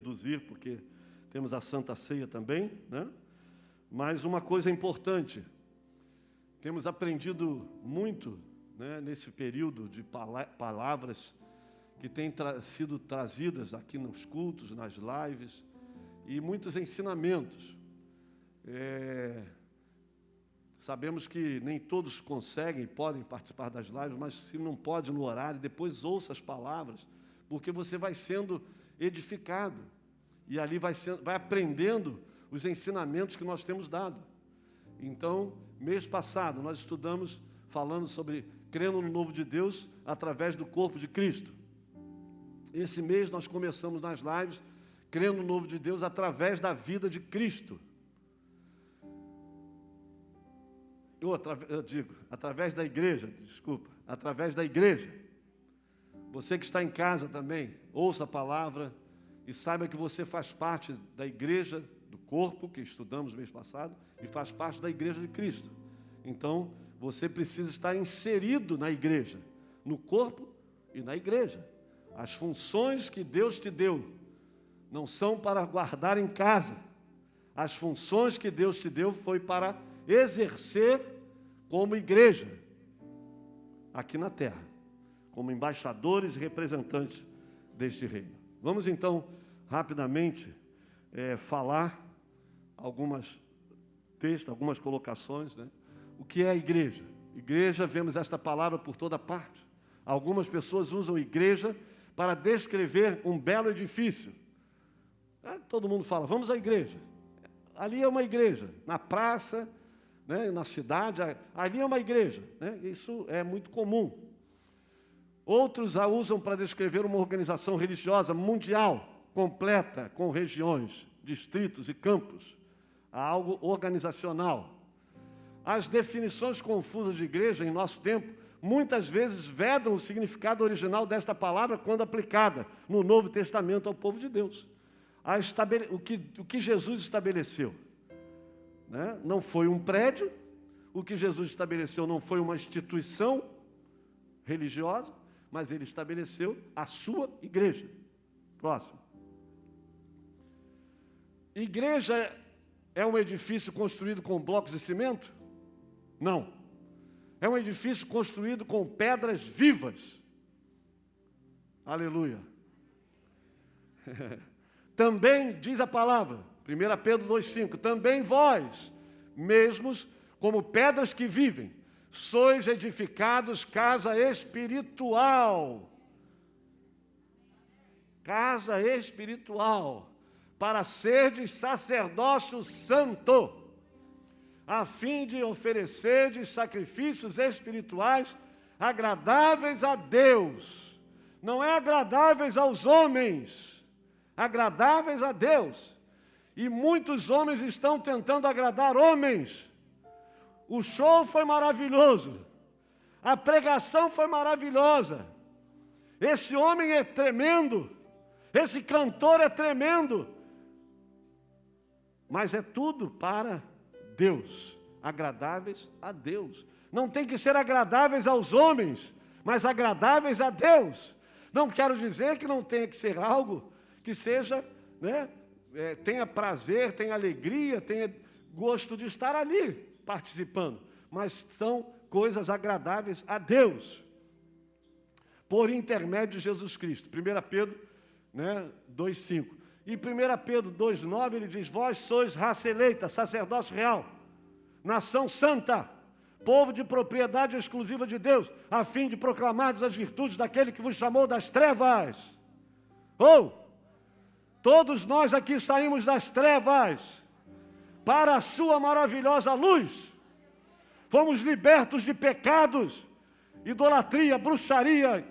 reduzir, porque temos a Santa Ceia também, né? Mas uma coisa importante, temos aprendido muito, né, nesse período de palavras que têm sido trazidas aqui nos cultos, nas lives, e muitos ensinamentos. Sabemos que nem todos conseguem, podem participar das lives, mas se não pode no horário, depois ouça as palavras, porque você vai sendo edificado, e ali vai aprendendo os ensinamentos que nós temos dado. Então, mês passado, nós estudamos falando sobre crendo no novo de Deus através do corpo de Cristo. Esse mês nós começamos nas lives crendo no novo de Deus através da vida de Cristo. Através da igreja, através da igreja. Você que está em casa também, ouça a palavra e saiba que você faz parte da igreja, do corpo, que estudamos mês passado, e faz parte da igreja de Cristo. Então, você precisa estar inserido na igreja, no corpo e na igreja. As funções que Deus te deu não são para guardar em casa. As funções que Deus te deu foi para exercer como igreja, aqui na terra, como embaixadores e representantes deste reino. Vamos então, rapidamente, falar algumas colocações, né? O que é a igreja? Igreja, vemos esta palavra por toda parte. Algumas pessoas usam igreja para descrever um belo edifício. Todo mundo fala, vamos à igreja. Ali é uma igreja, na praça, né, na cidade, ali é uma igreja, né? Isso é muito comum. Outros a usam para descrever uma organização religiosa mundial, completa, com regiões, distritos e campos. Há algo organizacional. As definições confusas de igreja em nosso tempo, muitas vezes vedam o significado original desta palavra quando aplicada no Novo Testamento ao povo de Deus. O que Jesus estabeleceu, né? Não foi um prédio, o que Jesus estabeleceu não foi uma instituição religiosa, mas ele estabeleceu a sua igreja. Próximo. Igreja é um edifício construído com blocos de cimento? Não. É um edifício construído com pedras vivas. Aleluia. Também diz a palavra, 1 Pedro 2,5, também vós, mesmos como pedras que vivem, sois edificados casa espiritual. Casa espiritual, para serdes sacerdócio santo, a fim de oferecerdes sacrifícios espirituais agradáveis a Deus. Não é agradáveis aos homens, agradáveis a Deus. E muitos homens estão tentando agradar homens. O show foi maravilhoso, a pregação foi maravilhosa, esse homem é tremendo, esse cantor é tremendo, mas é tudo para Deus, agradáveis a Deus. Não tem que ser agradáveis aos homens, mas agradáveis a Deus. Não quero dizer que não tenha que ser algo que seja, né, tenha prazer, tenha alegria, tenha gosto de estar ali participando, mas são coisas agradáveis a Deus, por intermédio de Jesus Cristo. 1 Pedro, né, 2,5. E 1 Pedro 2,9, ele diz, vós sois raça eleita, sacerdócio real, nação santa, povo de propriedade exclusiva de Deus, a fim de proclamardes as virtudes daquele que vos chamou das trevas. Todos nós aqui saímos das trevas para a sua maravilhosa luz. Fomos libertos de pecados, idolatria, bruxaria,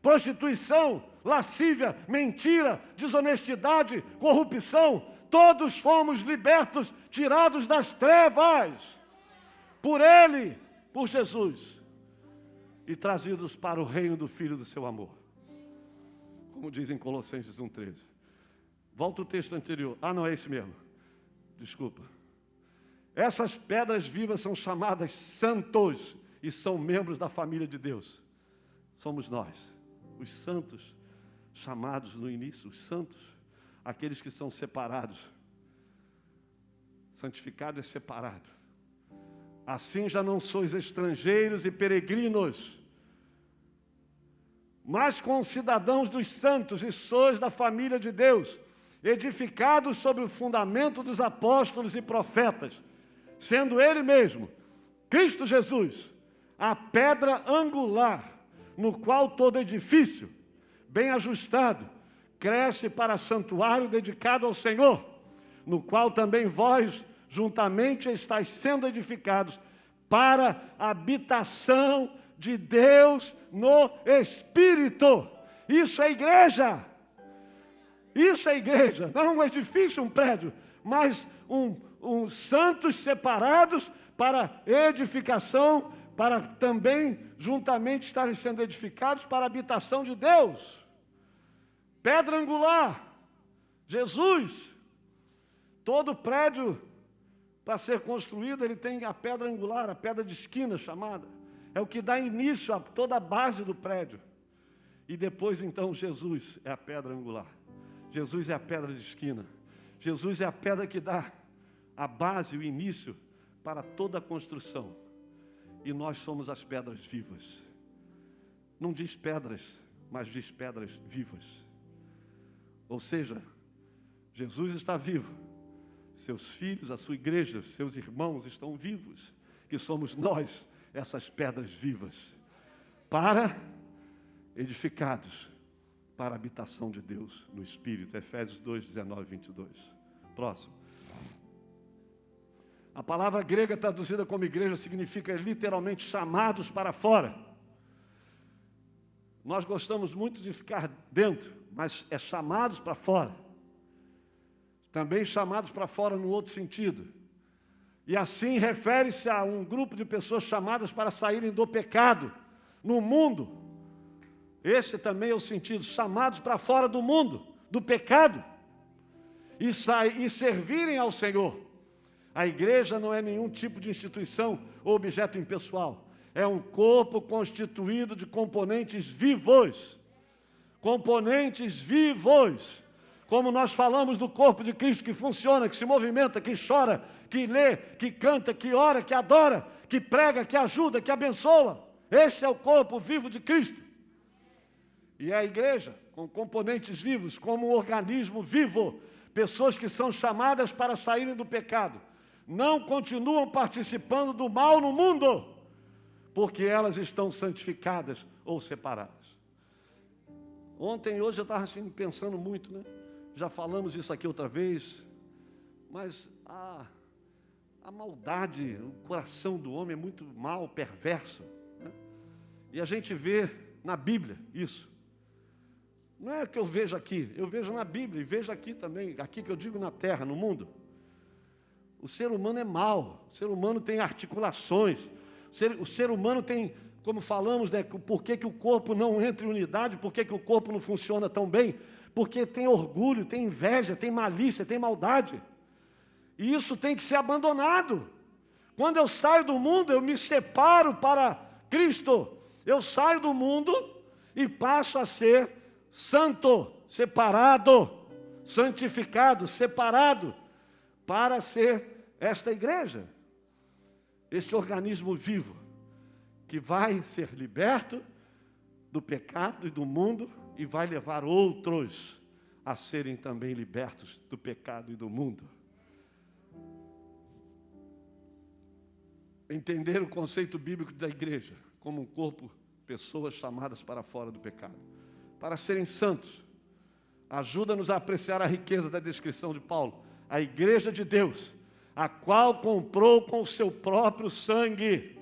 prostituição, lascívia, mentira, desonestidade, corrupção. Todos fomos libertos, tirados das trevas, por Ele, por Jesus, e trazidos para o reino do Filho do seu amor. Como diz em Colossenses 1,13. Volta o texto anterior. Não é esse mesmo. Desculpa. Essas pedras vivas são chamadas santos e são membros da família de Deus. Somos nós, os santos, chamados no início, os santos. aqueles que são separados. Santificado é separado. Assim já não sois estrangeiros e peregrinos, mas concidadãos dos santos, e sois da família de Deus, edificados sobre o fundamento dos apóstolos e profetas, sendo Ele mesmo, Cristo Jesus, a pedra angular, no qual todo edifício, bem ajustado, cresce para santuário dedicado ao Senhor, no qual também vós, juntamente, estáis sendo edificados para a habitação de Deus no Espírito. Isso é igreja. Isso é igreja. Não um edifício, um prédio, mas santos separados para edificação, para também juntamente estarem sendo edificados para a habitação de Deus. Pedra angular, Jesus. Todo prédio, para ser construído, ele tem a pedra angular, a pedra de esquina chamada. É o que dá início a toda a base do prédio. E depois, então, Jesus é a pedra angular. Jesus é a pedra de esquina. Jesus é a pedra que dá a base, o início para toda a construção. E nós somos as pedras vivas. Não diz pedras, mas diz pedras vivas. Ou seja, Jesus está vivo. Seus filhos, a sua igreja, seus irmãos estão vivos. Que somos nós, essas pedras vivas. Para edificados para a habitação de Deus no Espírito. Efésios 2, 19 e 22. Próximo. A palavra grega traduzida como igreja significa literalmente chamados para fora. Nós gostamos muito de ficar dentro, mas é chamados para fora. Também chamados para fora no outro sentido. E assim refere-se a um grupo de pessoas chamadas para saírem do pecado no mundo. Esse também é o sentido, chamados para fora do mundo, do pecado, e servirem ao Senhor. A igreja não é nenhum tipo de instituição ou objeto impessoal. É um corpo constituído de componentes vivos. Componentes vivos. Como nós falamos do corpo de Cristo que funciona, que se movimenta, que chora, que lê, que canta, que ora, que adora, que prega, que ajuda, que abençoa. Este é o corpo vivo de Cristo. E a igreja, com componentes vivos, como um organismo vivo, pessoas que são chamadas para saírem do pecado, não continuam participando do mal no mundo, porque elas estão santificadas ou separadas. Ontem e hoje eu estava assim, pensando muito, né? Já falamos isso aqui outra vez, mas a maldade, o coração do homem é muito mal, perverso, né? E a gente vê na Bíblia isso. Não é o que eu vejo aqui, eu vejo na Bíblia e vejo aqui também, aqui que eu digo na terra, no mundo. O ser humano é mau, o ser humano tem articulações, o ser humano tem, como falamos, né, por que o corpo não entra em unidade, por que o corpo não funciona tão bem, porque tem orgulho, tem inveja, tem malícia, tem maldade. E isso tem que ser abandonado. Quando eu saio do mundo, eu me separo para Cristo. Eu saio do mundo e passo a ser santo, separado, santificado, separado, para ser esta igreja, este organismo vivo, que vai ser liberto do pecado e do mundo e vai levar outros a serem também libertos do pecado e do mundo. Entender o conceito bíblico da igreja como um corpo, pessoas chamadas para fora do pecado, para serem santos. Ajuda-nos a apreciar a riqueza da descrição de Paulo. A igreja de Deus, a qual comprou com o seu próprio sangue.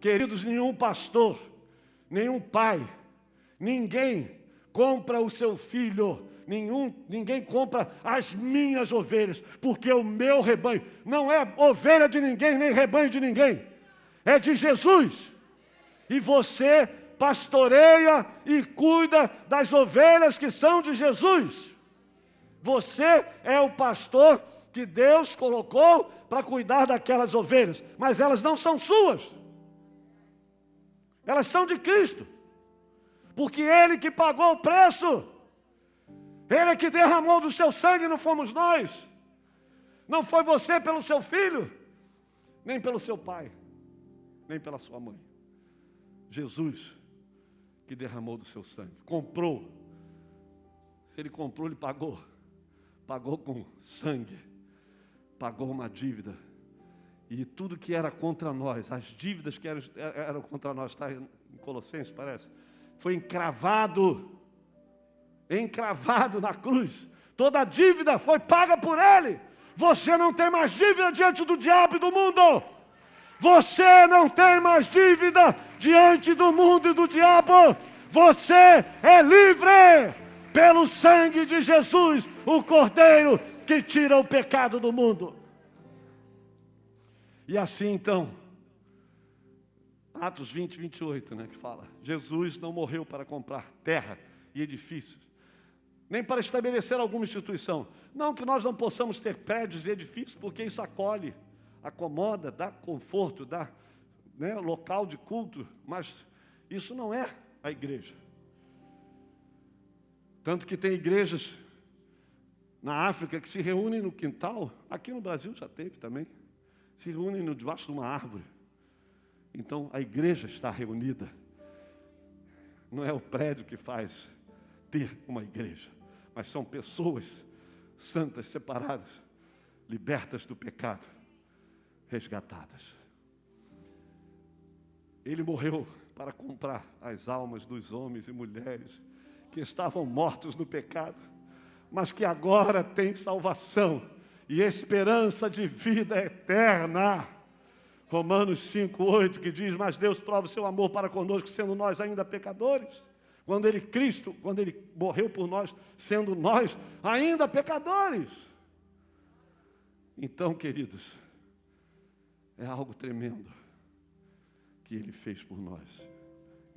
Queridos, nenhum pastor, nenhum pai, ninguém compra o seu filho, ninguém compra as minhas ovelhas, porque o meu rebanho não é ovelha de ninguém, nem rebanho de ninguém, é de Jesus. E você pastoreia e cuida das ovelhas que são de Jesus. Você é o pastor que Deus colocou para cuidar daquelas ovelhas, mas elas não são suas. Elas são de Cristo, porque Ele que pagou o preço. Ele é que derramou do seu sangue, não fomos nós. Não foi você pelo seu filho, nem pelo seu pai, nem pela sua mãe. Jesus que derramou do seu sangue. Comprou. Se ele comprou, ele pagou. Pagou com sangue. Pagou uma dívida. E tudo que era contra nós, as dívidas que eram contra nós, está em Colossenses, parece, foi encravado na cruz. Toda a dívida foi paga por ele. Você não tem mais dívida diante do diabo e do mundo. Você não tem mais dívida diante do mundo e do diabo. Você é livre pelo sangue de Jesus, o Cordeiro que tira o pecado do mundo. E assim então, Atos 20, 28, que fala, Jesus não morreu para comprar terra e edifícios, nem para estabelecer alguma instituição. Não que nós não possamos ter prédios e edifícios, porque isso acolhe, acomoda, dá conforto, dá local de culto, mas isso não é a igreja. Tanto que tem igrejas na África que se reúnem no quintal, aqui no Brasil já teve também, se reúnem debaixo de uma árvore. Então a igreja está reunida. Não é o prédio que faz ter uma igreja, mas são pessoas santas, separadas, libertas do pecado, resgatadas. Ele morreu para comprar as almas dos homens e mulheres que estavam mortos no pecado, mas que agora têm salvação e esperança de vida eterna. Romanos 5:8, que diz, mas Deus prova o seu amor para conosco, sendo nós ainda pecadores. Quando ele morreu por nós, sendo nós ainda pecadores. Então, queridos, é algo tremendo que ele fez por nós.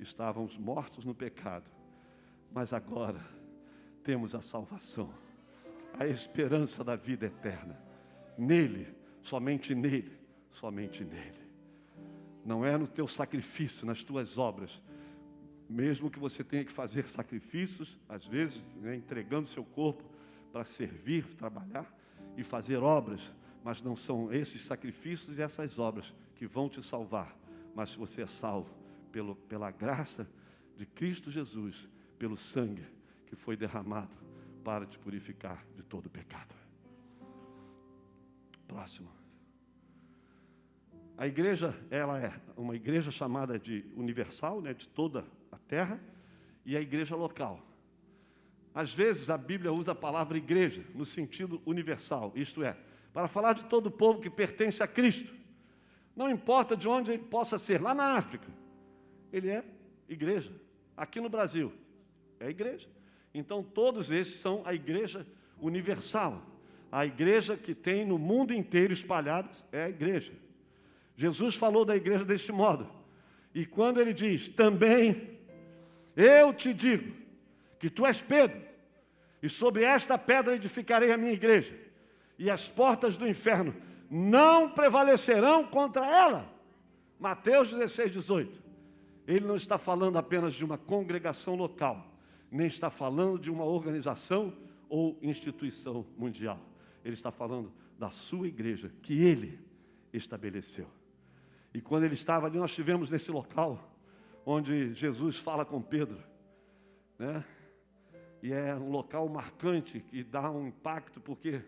Estávamos mortos no pecado, mas agora temos a salvação, a esperança da vida eterna. Nele, somente nele, somente nele. Não é no teu sacrifício, nas tuas obras. Mesmo que você tenha que fazer sacrifícios, às vezes, entregando seu corpo para servir, trabalhar e fazer obras, mas não são esses sacrifícios e essas obras que vão te salvar, mas você é salvo pela graça de Cristo Jesus, pelo sangue que foi derramado para te purificar de todo pecado. Próximo. A igreja, ela é uma igreja chamada de universal, de toda a terra, e a igreja local. Às vezes a Bíblia usa a palavra igreja no sentido universal, isto é, para falar de todo o povo que pertence a Cristo. Não importa de onde ele possa ser, lá na África, ele é igreja. Aqui no Brasil, é igreja. Então todos esses são a igreja universal. A igreja que tem no mundo inteiro espalhadas é a igreja. Jesus falou da igreja deste modo. E quando ele diz, também eu te digo que tu és Pedro, e sobre esta pedra edificarei a minha igreja, e as portas do inferno não prevalecerão contra ela. Mateus 16, 18. Ele não está falando apenas de uma congregação local, nem está falando de uma organização ou instituição mundial. Ele está falando da sua igreja, que ele estabeleceu. E quando ele estava ali, nós estivemos nesse local, onde Jesus fala com Pedro, E é um local marcante, que dá um impacto, porque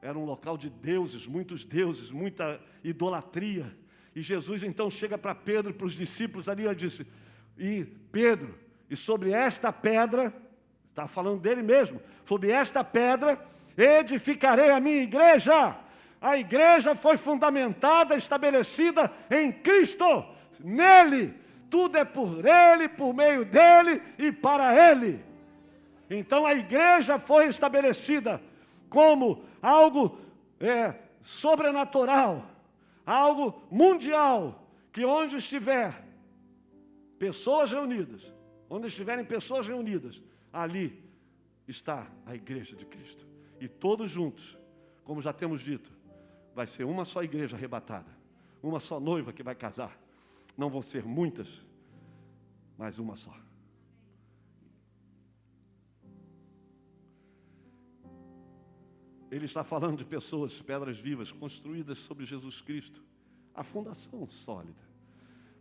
era um local de deuses, muita idolatria. E Jesus então chega para Pedro e para os discípulos ali, e disse, e Pedro, e sobre esta pedra, está falando dele mesmo, sobre esta pedra edificarei a minha igreja. A igreja foi fundamentada, estabelecida em Cristo, nele. Tudo é por ele, por meio dele e para ele. Então a igreja foi estabelecida como algo sobrenatural, algo mundial, que onde estiver pessoas reunidas, onde estiverem pessoas reunidas, ali está a igreja de Cristo. E todos juntos, como já temos dito, vai ser uma só igreja arrebatada, uma só noiva que vai casar. Não vão ser muitas, mas uma só. ele está falando de pessoas, pedras vivas, construídas sobre Jesus Cristo, a fundação sólida.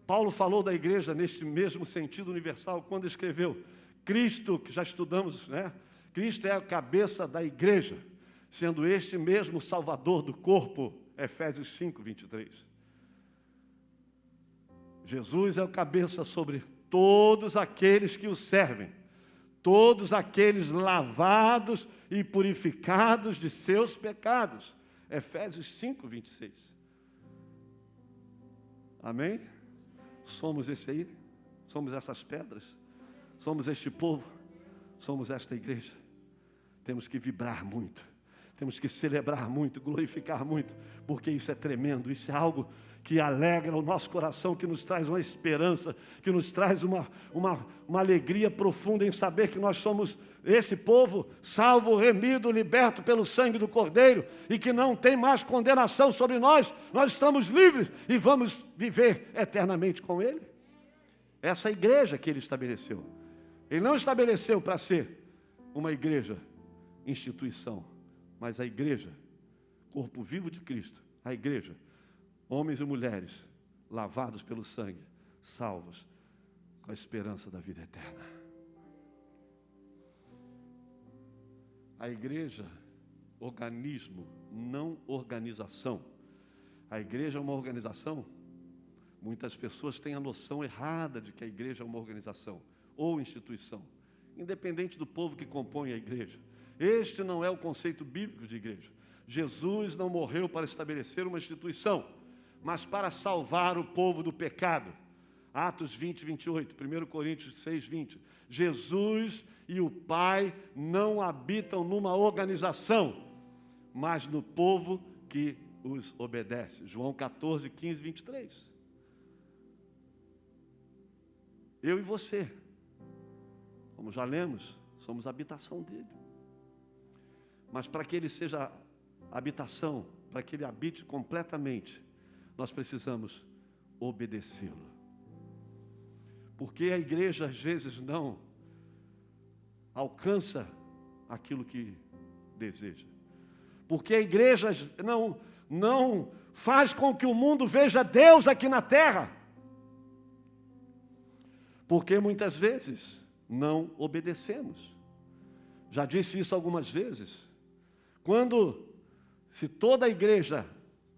Paulo falou da igreja neste mesmo sentido universal quando escreveu: Cristo, que já estudamos, né? Cristo é a cabeça da igreja, sendo este mesmo Salvador do corpo, Efésios 5, 23. Jesus é o cabeça sobre todos aqueles que o servem, todos aqueles lavados e purificados de seus pecados, Efésios 5, 26. Amém? Somos esse aí? Somos essas pedras? Somos este povo? Somos esta igreja? Temos que vibrar muito, temos que celebrar muito, glorificar muito, porque isso é tremendo, isso é algo que alegra o nosso coração, que nos traz uma esperança, que nos traz uma alegria profunda em saber que nós somos esse povo salvo, remido, liberto pelo sangue do Cordeiro, e que não tem mais condenação sobre nós, nós estamos livres e vamos viver eternamente com Ele. Essa igreja que Ele estabeleceu. Ele não estabeleceu para ser uma igreja, instituição, mas a igreja, corpo vivo de Cristo, a igreja, homens e mulheres, lavados pelo sangue, salvos, com a esperança da vida eterna. A igreja, organismo, não organização. A igreja é uma organização. Muitas pessoas têm a noção errada de que a igreja é uma organização ou instituição, independente do povo que compõe a igreja. Este não é o conceito bíblico de igreja. Jesus não morreu para estabelecer uma instituição, mas para salvar o povo do pecado. Atos 20, 28, 1 Coríntios 6, 20. Jesus e o Pai não habitam numa organização, mas no povo que os obedece. João 14, 15, 23. Eu e você, como já lemos, somos a habitação dele. Mas para que ele seja habitação, para que ele habite completamente, nós precisamos obedecê-lo. Porque a igreja às vezes não alcança aquilo que deseja. Porque a igreja não faz com que o mundo veja Deus aqui na terra. Porque muitas vezes não obedecemos. Já disse isso algumas vezes. Se toda a igreja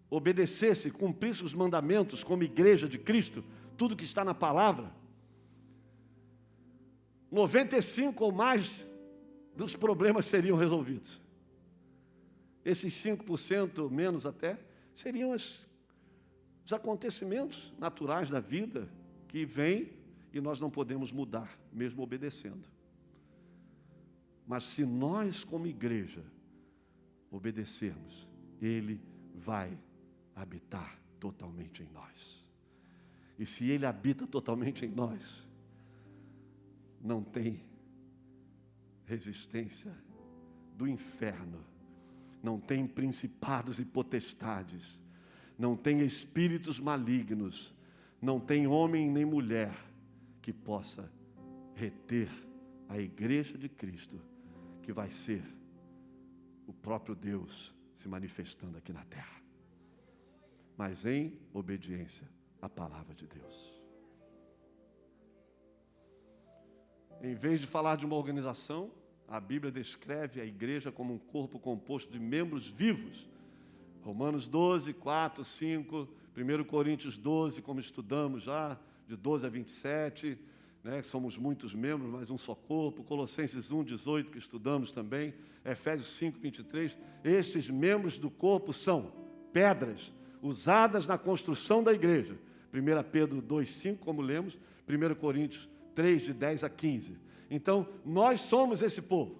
obedecesse, cumprisse os mandamentos como igreja de Cristo, tudo que está na palavra, 95 ou mais dos problemas seriam resolvidos. Esses 5% menos até, seriam os acontecimentos naturais da vida que vêm e nós não podemos mudar, mesmo obedecendo. Mas se nós, como igreja, obedecermos, Ele vai habitar totalmente em nós. E se Ele habita totalmente em nós, não tem resistência do inferno, não tem principados e potestades, não tem espíritos malignos, não tem homem nem mulher que possa reter a igreja de Cristo, que vai ser o próprio Deus se manifestando aqui na terra, mas em obediência à palavra de Deus. Em vez de falar de uma organização, a Bíblia descreve a igreja como um corpo composto de membros vivos. Romanos 12, 4, 5, 1 Coríntios 12, como estudamos já, de 12 a 27, né, somos muitos membros, mas um só corpo. Colossenses 1, 18, que estudamos também, Efésios 5, 23. Estes membros do corpo são pedras usadas na construção da igreja. 1 Pedro 2, 5, como lemos, 1 Coríntios 3, de 10 a 15. Então, nós somos esse povo.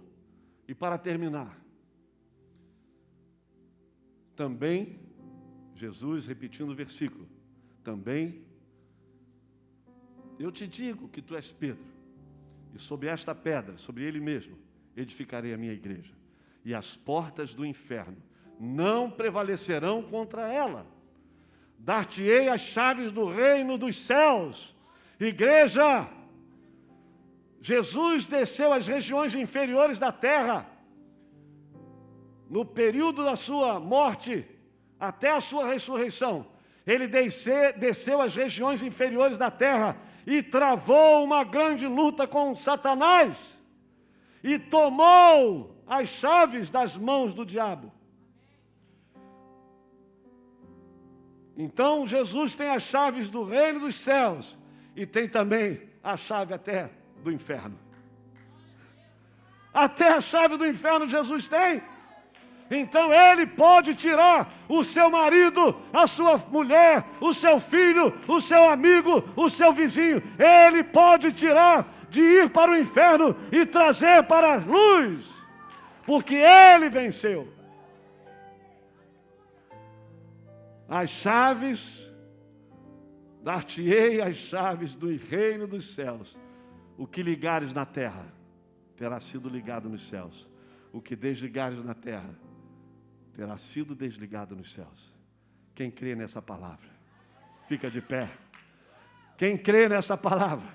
E para terminar, também, Jesus repetindo o versículo, também, eu te digo que tu és Pedro, e sobre esta pedra, sobre ele mesmo, edificarei a minha igreja, e as portas do inferno não prevalecerão contra ela. Dar-te-ei as chaves do reino dos céus. Igreja, Jesus desceu às regiões inferiores da terra. no período da sua morte até a sua ressurreição, ele desceu às regiões inferiores da terra e travou uma grande luta com Satanás e tomou as chaves das mãos do diabo. Então Jesus tem as chaves do reino dos céus e tem também a chave até do inferno. Até a chave do inferno Jesus tem. Então ele pode tirar o seu marido, a sua mulher, o seu filho, o seu amigo, o seu vizinho. Ele pode tirar de ir para o inferno e trazer para a luz, porque ele venceu. As chaves, dar-te-ei as chaves do reino dos céus. O que ligares na terra terá sido ligado nos céus. O que desligares na terra terá sido desligado nos céus. Quem crê nessa palavra? Fica de pé. Quem crê nessa palavra?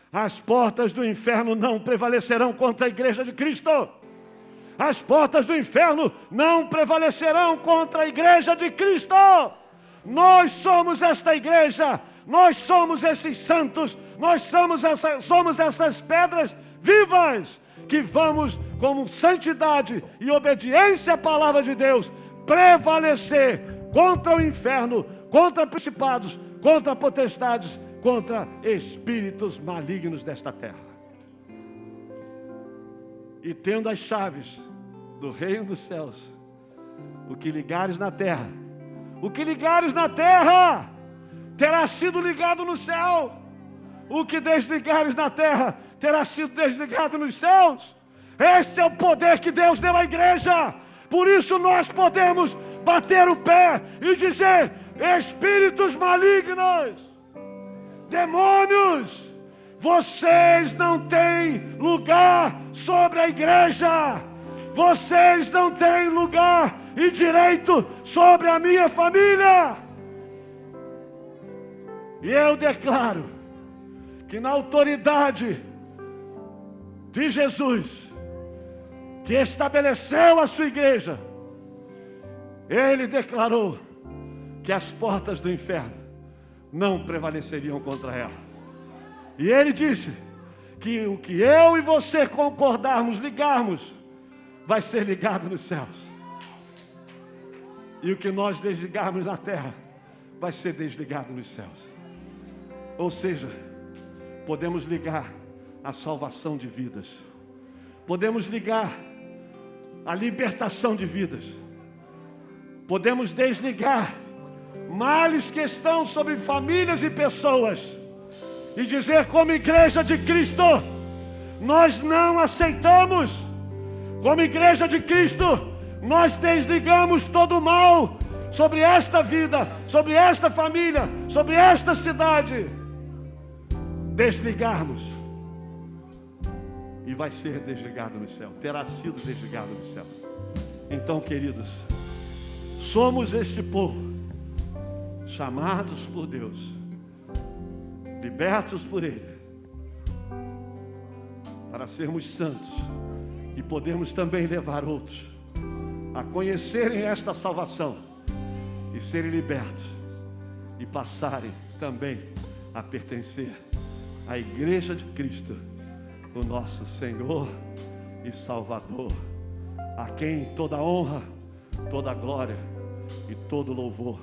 As portas do inferno não prevalecerão contra a igreja de Cristo. As portas do inferno não prevalecerão contra a igreja de Cristo. Nós somos esta igreja, nós somos esses santos, nós somos essas pedras vivas, que vamos, como santidade e obediência à palavra de Deus, prevalecer contra o inferno, contra principados, contra potestades, contra espíritos malignos desta terra. E tendo as chaves do reino dos céus, o que ligares na terra, terá sido ligado no céu. O que desligares na terra, terá sido desligado nos céus. Esse é o poder que Deus deu à igreja. Por isso nós podemos bater o pé e dizer: espíritos malignos, demônios, vocês não têm lugar sobre a igreja. Vocês não têm lugar e direito sobre a minha família. E eu declaro que na autoridade de Jesus, que estabeleceu a sua igreja, ele declarou que as portas do inferno não prevaleceriam contra ela. E ele disse que o que eu e você concordarmos, ligarmos, vai ser ligado nos céus. E o que nós desligarmos na terra, vai ser desligado nos céus. Ou seja, podemos ligar a salvação de vidas. Podemos ligar a libertação de vidas. Podemos desligar males que estão sobre famílias e pessoas. E dizer, como igreja de Cristo, nós não aceitamos. Como igreja de Cristo, nós desligamos todo o mal sobre esta vida, sobre esta família, sobre esta cidade. Desligarmos. E vai ser desligado no céu. Terá sido desligado no céu. Então, queridos, somos este povo, chamados por Deus, libertos por Ele, para sermos santos e podermos também levar outros a conhecerem esta salvação e serem libertos e passarem também a pertencer à igreja de Cristo, o nosso Senhor e Salvador, a quem toda honra, toda glória e todo louvor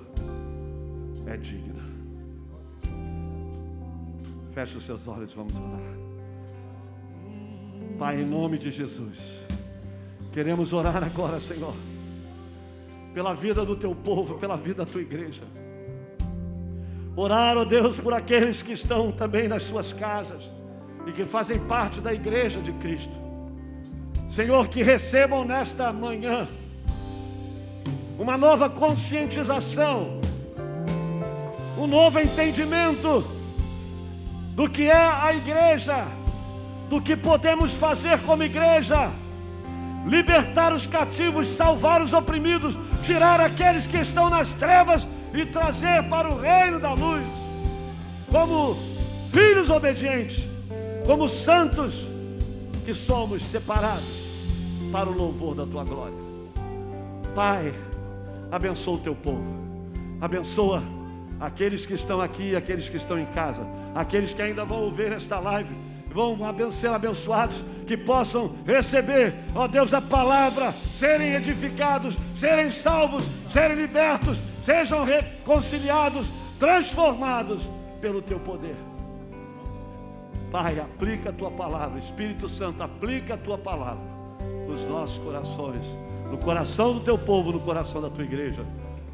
é digna. Feche os seus olhos, vamos orar. Pai, em nome de Jesus, queremos orar agora, Senhor, pela vida do teu povo, pela vida da tua igreja. Orar, ó Deus, por aqueles que estão também nas suas casas e que fazem parte da igreja de Cristo. Senhor, que recebam nesta manhã uma nova conscientização, um novo entendimento do que é a igreja, do que podemos fazer como igreja, libertar os cativos, salvar os oprimidos, tirar aqueles que estão nas trevas e trazer para o reino da luz, como filhos obedientes, como santos que somos separados para o louvor da tua glória. Pai, abençoa o teu povo. Abençoa aqueles que estão aqui e aqueles que estão em casa. Aqueles que ainda vão ouvir esta live, vão ser abençoados, que possam receber, ó Deus, a palavra, serem edificados, serem salvos, serem libertos, sejam reconciliados, transformados pelo teu poder. Pai, aplica a tua palavra. Espírito Santo, aplica a tua palavra nos nossos corações, no coração do teu povo, no coração da tua igreja,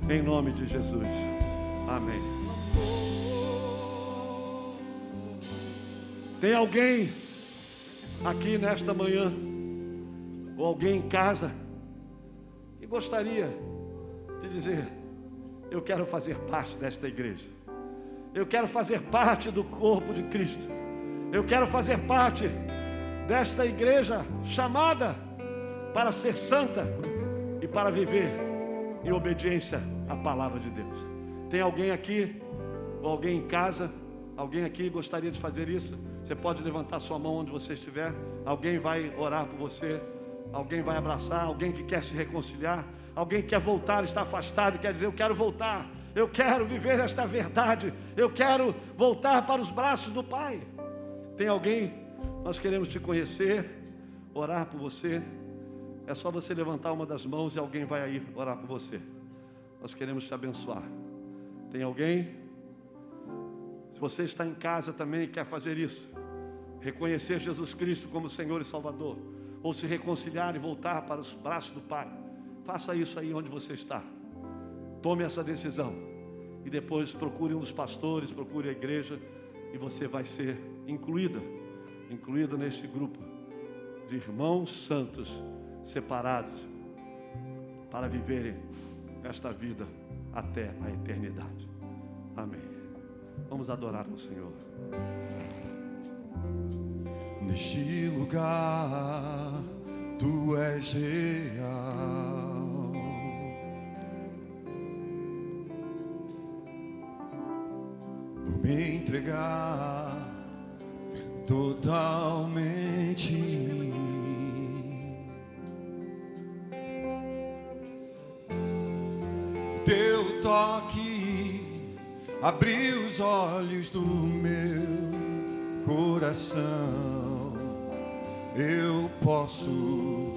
em nome de Jesus. Amém. Tem alguém aqui nesta manhã, ou alguém em casa, que gostaria de dizer: eu quero fazer parte desta igreja, eu quero fazer parte do corpo de Cristo, eu quero fazer parte desta igreja chamada para ser santa e para viver em obediência à palavra de Deus. Tem alguém aqui, ou alguém em casa, alguém aqui gostaria de fazer isso? Você pode levantar sua mão onde você estiver. Alguém vai orar por você, alguém vai abraçar, alguém que quer se reconciliar, alguém que quer voltar, está afastado e quer dizer: eu quero voltar, eu quero viver esta verdade, eu quero voltar para os braços do Pai. Tem alguém? Nós queremos te conhecer, orar por você. É só você levantar uma das mãos e alguém vai aí orar por você. Nós queremos te abençoar. Tem alguém? Se você está em casa também e quer fazer isso, reconhecer Jesus Cristo como Senhor e Salvador, ou se reconciliar e voltar para os braços do Pai, faça isso aí onde você está. Tome essa decisão e depois procure um dos pastores, procure a igreja, e você vai ser incluído neste grupo de irmãos santos separados para viverem esta vida até a eternidade. Amém. Vamos adorar o Senhor. Neste lugar, tu és real. Vou me entregar totalmente. Teu toque abriu os olhos do meu coração. Eu posso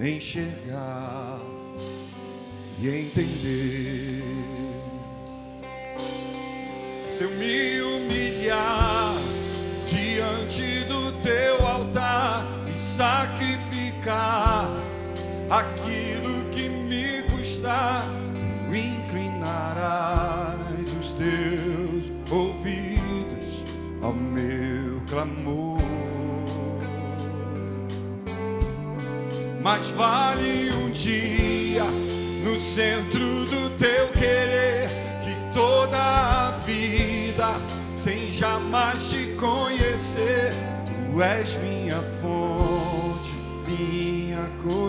enxergar e entender. Se eu me humilhar diante do teu altar e sacrificar aquilo que me custar, tu inclinarás os teus ouvidos ao meu clamor. Mas vale um dia no centro do teu querer, que toda a vida sem jamais te conhecer. Tu és minha fonte, minha colheita.